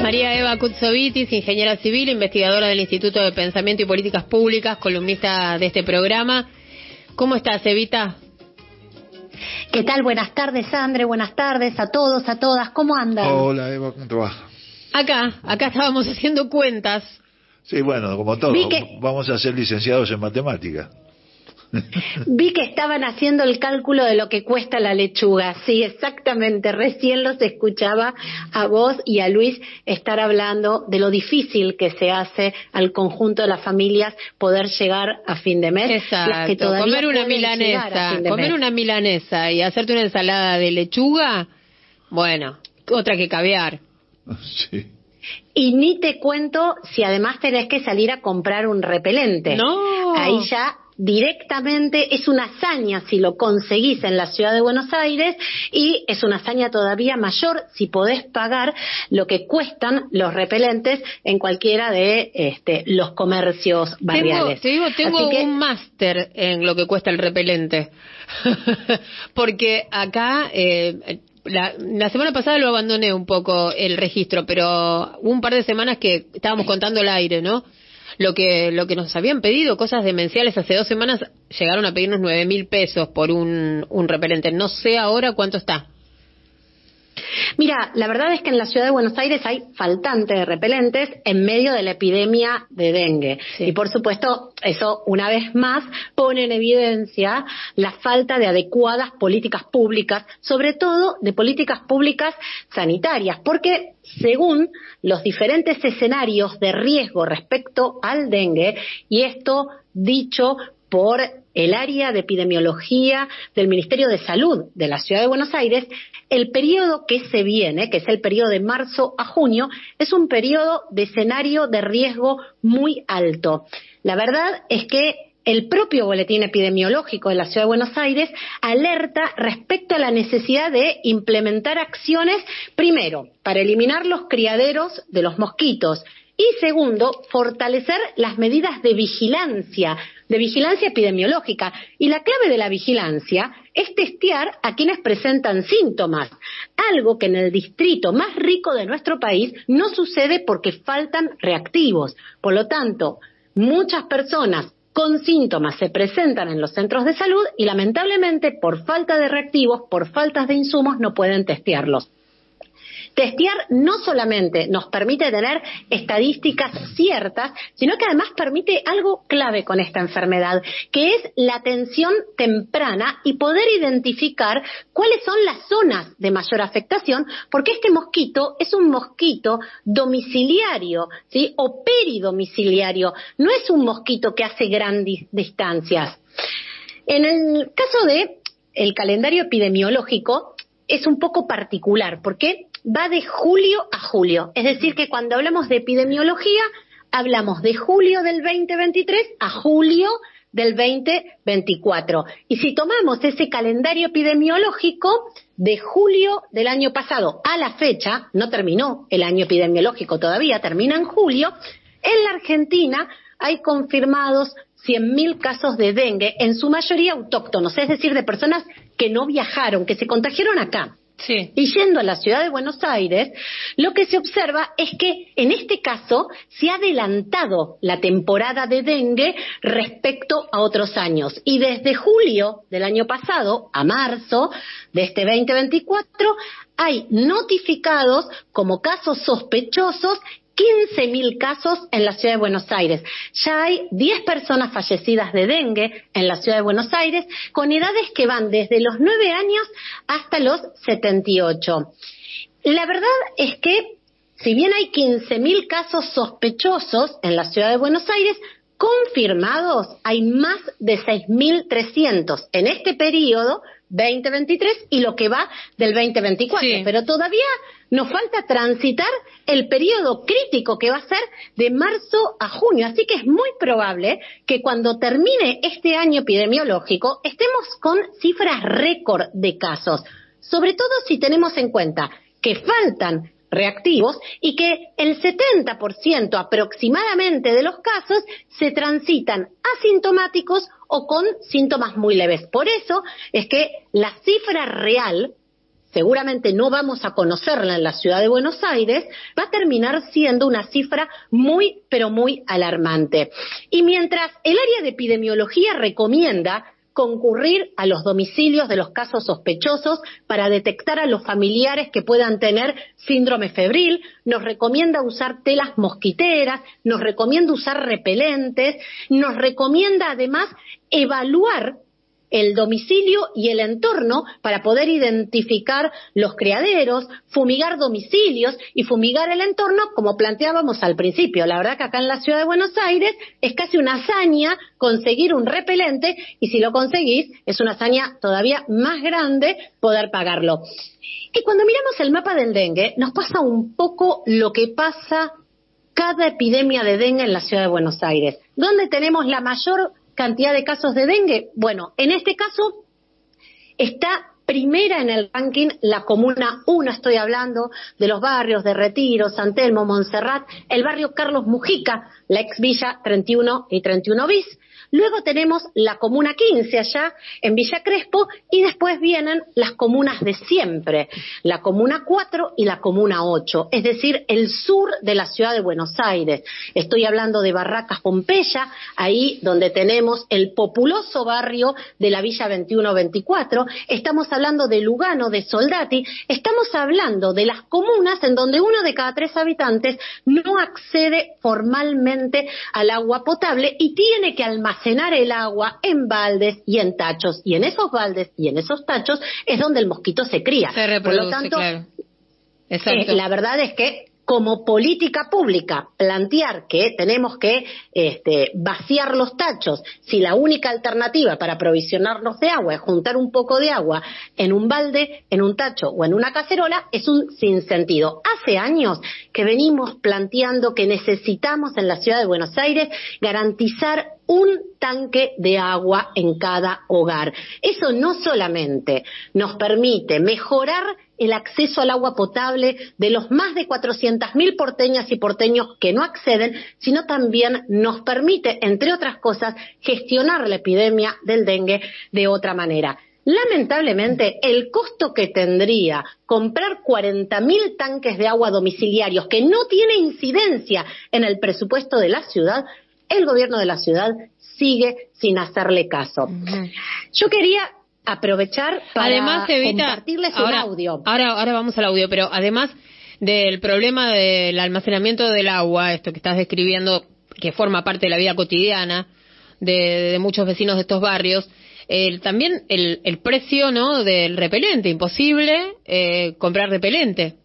María Eva Kutsovitis, ingeniera civil, investigadora del Instituto de Pensamiento y Políticas Públicas, columnista de este programa. ¿Cómo estás, Evita? ¿Qué tal? Buenas tardes, Andre. Buenas tardes a todos, a todas. ¿Cómo andan? Hola, Eva, ¿cómo te va? Acá estábamos haciendo cuentas. Sí, bueno, como todos, vamos a ser licenciados en matemáticas. Vi que estaban haciendo el cálculo de lo que cuesta la lechuga. Sí, exactamente. Recién los escuchaba a vos y a Luis estar hablando de lo difícil que se hace al conjunto de las familias poder llegar a fin de mes. Exacto. Comer una milanesa y hacerte una ensalada de lechuga, bueno, otra que caviar. Sí. Y ni te cuento si además tenés que salir a comprar un repelente. No. Ahí ya directamente es una hazaña si lo conseguís en la ciudad de Buenos Aires, y es una hazaña todavía mayor si podés pagar lo que cuestan los repelentes en cualquiera de los comercios barriales. Tengo un máster en lo que cuesta el repelente. Porque acá la semana pasada lo abandoné un poco el registro, pero hubo un par de semanas que estábamos contando al aire, ¿no? Lo que nos habían pedido, cosas demenciales. Hace 2 semanas llegaron a pedirnos 9.000 pesos por un repelente. No sé ahora cuánto está. Mira, la verdad es que en la ciudad de Buenos Aires hay faltante de repelentes en medio de la epidemia de dengue. Sí. Y por supuesto, eso una vez más pone en evidencia la falta de adecuadas políticas públicas, sobre todo de políticas públicas sanitarias, porque según los diferentes escenarios de riesgo respecto al dengue, y esto dicho por el área de epidemiología del Ministerio de Salud de la Ciudad de Buenos Aires, el periodo que se viene, que es el periodo de marzo a junio, es un periodo de escenario de riesgo muy alto. La verdad es que el propio boletín epidemiológico de la Ciudad de Buenos Aires alerta respecto a la necesidad de implementar acciones, primero, para eliminar los criaderos de los mosquitos, y segundo, fortalecer las medidas de vigilancia epidemiológica. Y la clave de la vigilancia es testear a quienes presentan síntomas, algo que en el distrito más rico de nuestro país no sucede porque faltan reactivos. Por lo tanto, muchas personas con síntomas se presentan en los centros de salud y lamentablemente por falta de reactivos, por faltas de insumos, no pueden testearlos. Testear no solamente nos permite tener estadísticas ciertas, sino que además permite algo clave con esta enfermedad, que es la atención temprana y poder identificar cuáles son las zonas de mayor afectación, porque este mosquito es un mosquito domiciliario, ¿sí? O peridomiciliario, no es un mosquito que hace grandes distancias. En el caso de el calendario epidemiológico es un poco particular, porque va de julio a julio. Es decir, que cuando hablamos de epidemiología, hablamos de julio del 2023 a julio del 2024. Y si tomamos ese calendario epidemiológico de julio del año pasado a la fecha, no terminó el año epidemiológico todavía, termina en julio, en la Argentina hay confirmados 100.000 casos de dengue, en su mayoría autóctonos, es decir, de personas que no viajaron, que se contagiaron acá. Sí. Y yendo a la ciudad de Buenos Aires, lo que se observa es que en este caso se ha adelantado la temporada de dengue respecto a otros años. Y desde julio del año pasado a marzo de este 2024 hay notificados como casos sospechosos 15.000 casos en la ciudad de Buenos Aires. Ya hay 10 personas fallecidas de dengue en la ciudad de Buenos Aires, con edades que van desde los 9 años hasta los 78. La verdad es que, si bien hay 15.000 casos sospechosos en la ciudad de Buenos Aires, confirmados hay más de 6.300 en este periodo 2023 y lo que va del 2024. Sí. Pero todavía nos falta transitar el periodo crítico que va a ser de marzo a junio. Así que es muy probable que cuando termine este año epidemiológico estemos con cifras récord de casos. Sobre todo si tenemos en cuenta que faltan reactivos y que el 70% aproximadamente de los casos se transitan asintomáticos o con síntomas muy leves. Por eso es que la cifra real seguramente no vamos a conocerla en la ciudad de Buenos Aires, va a terminar siendo una cifra muy, pero muy alarmante. Y mientras el área de epidemiología recomienda concurrir a los domicilios de los casos sospechosos para detectar a los familiares que puedan tener síndrome febril, nos recomienda usar telas mosquiteras, nos recomienda usar repelentes, nos recomienda además evaluar el domicilio y el entorno para poder identificar los criaderos, fumigar domicilios y fumigar el entorno como planteábamos al principio. La verdad que acá en la ciudad de Buenos Aires es casi una hazaña conseguir un repelente y si lo conseguís es una hazaña todavía más grande poder pagarlo. Y cuando miramos el mapa del dengue nos pasa un poco lo que pasa cada epidemia de dengue en la ciudad de Buenos Aires, donde tenemos la mayor cantidad de casos de dengue. Bueno, en este caso está primera en el ranking la Comuna 1, estoy hablando de los barrios de Retiro, San Telmo, Montserrat, el barrio Carlos Mujica, la ex Villa 31 y 31 bis. Luego tenemos la Comuna 15 allá en Villa Crespo y después vienen las comunas de siempre, la Comuna 4 y la Comuna 8, es decir, el sur de la ciudad de Buenos Aires. Estoy hablando de Barracas, Pompeya, ahí donde tenemos el populoso barrio de la Villa 21-24, estamos hablando de Lugano, de Soldati, estamos hablando de las comunas en donde 1 de cada 3 habitantes no accede formalmente al agua potable y tiene que almacenar el agua en baldes y en tachos, y en esos baldes y en esos tachos es donde el mosquito se cría. Se reproduce, por lo tanto, claro. Exacto. La verdad es que como política pública plantear que tenemos que vaciar los tachos, si la única alternativa para aprovisionarnos de agua es juntar un poco de agua en un balde, en un tacho o en una cacerola, es un sinsentido. Hace años que venimos planteando que necesitamos en la ciudad de Buenos Aires garantizar un tanque de agua en cada hogar. Eso no solamente nos permite mejorar el acceso al agua potable de los más de 400.000 porteñas y porteños que no acceden, sino también nos permite, entre otras cosas, gestionar la epidemia del dengue de otra manera. Lamentablemente, el costo que tendría comprar 40.000 tanques de agua domiciliarios, que no tiene incidencia en el presupuesto de la ciudad, el gobierno de la ciudad sigue sin hacerle caso. Yo quería aprovechar para además, compartirles un audio. Ahora vamos al audio, pero además del problema del almacenamiento del agua, esto que estás describiendo, que forma parte de la vida cotidiana de muchos vecinos de estos barrios, también el precio, ¿no?, del repelente, imposible comprar repelente.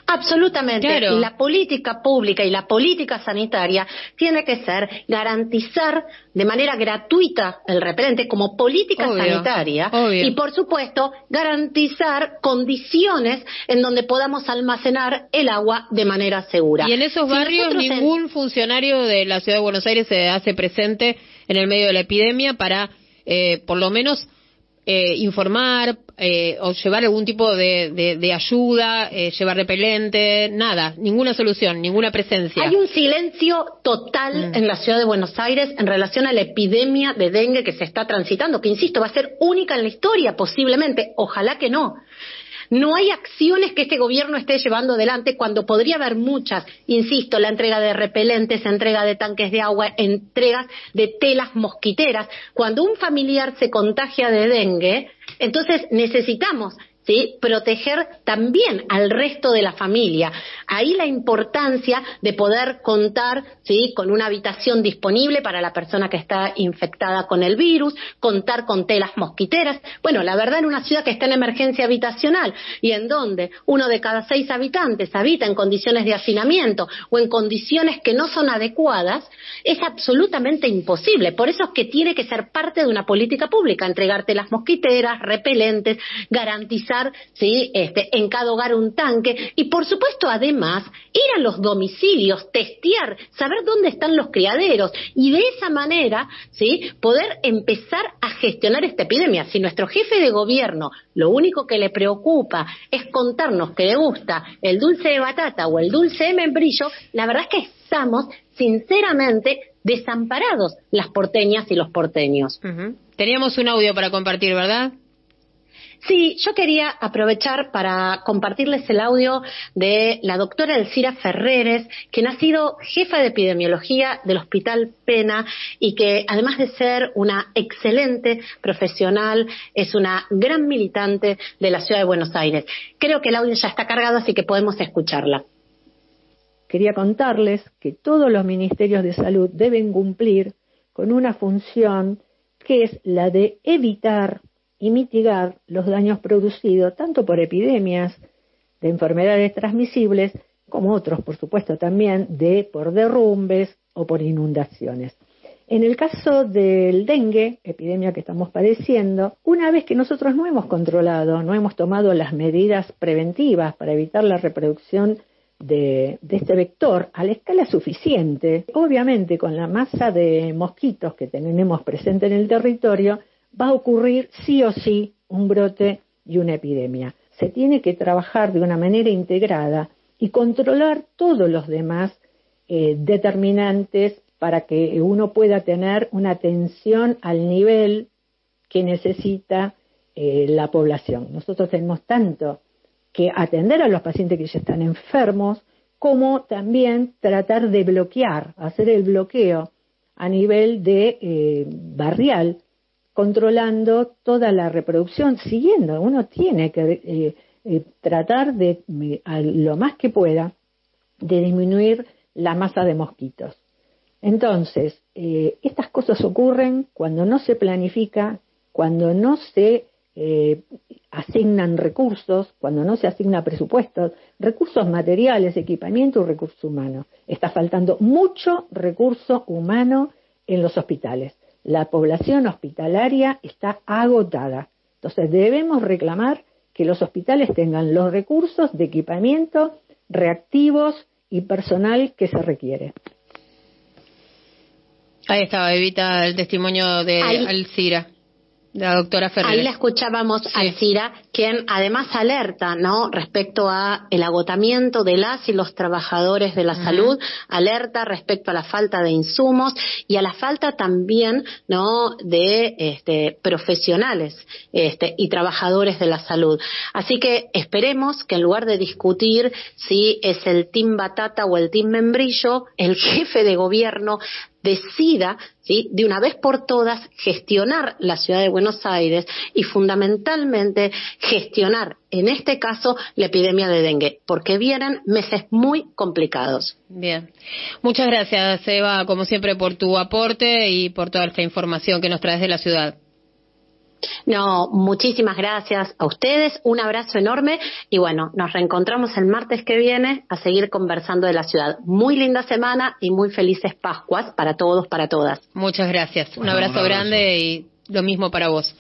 Absolutamente. Claro. La política pública y la política sanitaria tiene que ser garantizar de manera gratuita el repelente como política sanitaria y, por supuesto, garantizar condiciones en donde podamos almacenar el agua de manera segura. Y en esos barrios ningún funcionario de la Ciudad de Buenos Aires se hace presente en el medio de la epidemia para, por lo menos, informar o llevar algún tipo de ayuda, llevar repelente, nada, ninguna solución, ninguna presencia. Hay un silencio total en la ciudad de Buenos Aires en relación a la epidemia de dengue que se está transitando, que insisto, va a ser única en la historia posiblemente, ojalá que no. No hay acciones que este gobierno esté llevando adelante cuando podría haber muchas, insisto, la entrega de repelentes, entrega de tanques de agua, entregas de telas mosquiteras. Cuando un familiar se contagia de dengue, entonces necesitamos, ¿sí?, proteger también al resto de la familia. Ahí la importancia de poder contar, ¿sí?, con una habitación disponible para la persona que está infectada con el virus, contar con telas mosquiteras. Bueno, la verdad, en una ciudad que está en emergencia habitacional y en donde 1 de cada 6 habitantes habita en condiciones de hacinamiento o en condiciones que no son adecuadas, es absolutamente imposible. Por eso es que tiene que ser parte de una política pública, entregar telas mosquiteras, repelentes, garantizar, ¿sí?, en cada hogar un tanque y, por supuesto, además, ir a los domicilios, testear, saber dónde están los criaderos y de esa manera, ¿sí?, poder empezar a gestionar esta epidemia. Si nuestro jefe de gobierno lo único que le preocupa es contarnos que le gusta el dulce de batata o el dulce de membrillo, la verdad es que estamos, sinceramente, desamparados las porteñas y los porteños. Teníamos un audio para compartir, ¿verdad? Sí, yo quería aprovechar para compartirles el audio de la doctora Elcira Ferreres, quien ha sido jefa de epidemiología del Hospital Pena y que, además de ser una excelente profesional, es una gran militante de la Ciudad de Buenos Aires. Creo que el audio ya está cargado, así que podemos escucharla. Quería contarles que todos los ministerios de salud deben cumplir con una función que es la de evitar y mitigar los daños producidos tanto por epidemias de enfermedades transmisibles como otros, por supuesto, también por derrumbes o por inundaciones. En el caso del dengue, epidemia que estamos padeciendo, una vez que nosotros no hemos controlado, no hemos tomado las medidas preventivas para evitar la reproducción de este vector a la escala suficiente, obviamente con la masa de mosquitos que tenemos presente en el territorio, va a ocurrir sí o sí un brote y una epidemia. Se tiene que trabajar de una manera integrada y controlar todos los demás determinantes para que uno pueda tener una atención al nivel que necesita la población. Nosotros tenemos tanto que atender a los pacientes que ya están enfermos, como también tratar de bloquear, hacer el bloqueo a nivel de barrial, controlando toda la reproducción, siguiendo, uno tiene que tratar de, a lo más que pueda, de disminuir la masa de mosquitos. Entonces, estas cosas ocurren cuando no se planifica, cuando no se asignan recursos, cuando no se asigna presupuestos, recursos materiales, equipamiento y recursos humanos. Está faltando mucho recurso humano en los hospitales. La población hospitalaria está agotada. Entonces debemos reclamar que los hospitales tengan los recursos de equipamiento, reactivos y personal que se requiere. Ahí estaba, Evita, el testimonio de Elcira, de la doctora Ferreres. Ahí la escuchábamos, sí. A Elcira, quien además alerta, ¿no?, respecto a el agotamiento de las y los trabajadores de la salud, alerta respecto a la falta de insumos y a la falta también, ¿no?, de profesionales y trabajadores de la salud. Así que esperemos que en lugar de discutir si es el team batata o el team membrillo, el jefe de gobierno decida, ¿sí?, de una vez por todas gestionar la ciudad de Buenos Aires y fundamentalmente gestionar, en este caso, la epidemia de dengue, porque vienen meses muy complicados. Bien. Muchas gracias, Eva, como siempre, por tu aporte y por toda esta información que nos traes de la ciudad. No, muchísimas gracias a ustedes, un abrazo enorme y bueno, nos reencontramos el martes que viene a seguir conversando de la ciudad. Muy linda semana y muy felices Pascuas para todos, para todas. Muchas gracias, un abrazo grande y lo mismo para vos.